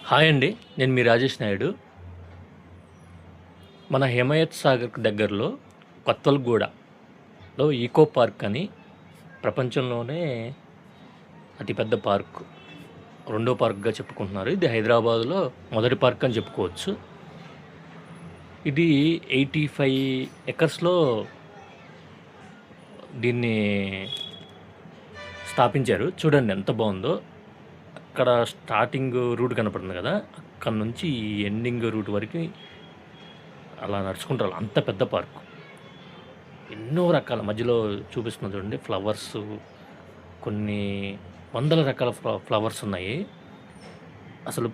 Hi అండి. నేను మీ రాజేష్ నాయుడు. మన హిమాయత్ సాగర్‌కి దగ్గరలో కొత్తల్‌గూడలో ఈకో పార్క్ అని ప్రపంచంలోనే అతిపెద్ద పార్క్. రెండో పార్క్‌గా చెప్పుకుంటున్నారు. ఇది హైదరాబాద్‌లో మొదటి పార్క్ అని చెప్పుకోవచ్చు. ఇది 85 ఎకర్స్‌లో దీన్ని స్థాపించారు. చూడండి ఎంత బావుందో. అక్కడ స్టార్టింగ్ రూట్ కనపడుతుంది కదా! అక్కడి నుంచి ఈ ఎండింగ్ రూట్ వరకి అలా నడుచుకుంటూ రావాలి. అంత పెద్ద పార్కు. ఎన్నో రకాల మధ్యలో చూపిస్తున్నా చూడండి ఫ్లవర్సు, కొన్ని వందల రకాల ఫ్లవర్స్ ఉన్నాయి. అసలు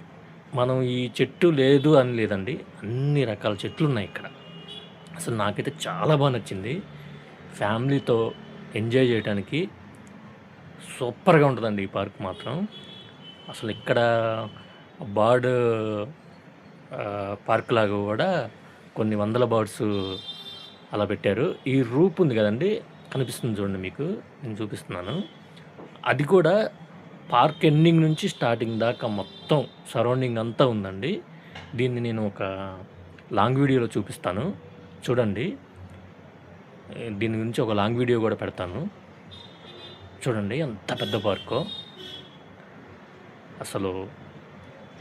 మనం ఈ చెట్టు లేదు అని లేదండి. అన్ని రకాల చెట్లున్నాయి ఇక్కడ. అసలు నాకైతే చాలా బా నచ్చింది. ఫ్యామిలీతో ఎంజాయ్ చేయటానికి సూపర్‌గా ఉంటదండి ఈ పార్క్ మాత్రం. అసలు ఇక్కడ బర్డ్ పార్క్‌లాగా గూడా కొన్ని వందల బర్డ్స్ అలా పెట్టారు. ఈ రూప్ ఉంది గదండీ! కనిపిస్తుంది చూడండి మీకు. నేను చూపిస్తున్నాను. అది కూడా పార్క్ ఎండింగ్ నుంచి స్టార్టింగ్ దాకా మొత్తం సరౌండింగ్ అంతా ఉందండి. దీన్ని నేను ఒక లాంగ్ వీడియోలో చూపిస్తాను. చూడండి. దీని గురించి ఒక లాంగ్ వీడియో గూడా పెడతాను. చూడండి ఎంత పెద్ద పార్కో. అసలు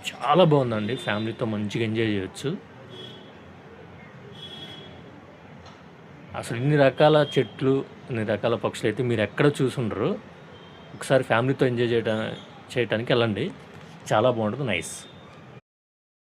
చాలా బావుందండి. ఫ్యామిలీతో మంచిగా ఎంజాయ్ చేయొచ్చు. అసలు ఇన్ని రకాల చెట్లు, ఇన్ని రకాల పక్షులైతే మీరెక్కడ చూసుండరు. ఒకసారి ఫ్యామిలీతో ఎంజాయ్ చేయటానికి ఎళ్ళండి. చాలా బావుంటది. నైస్.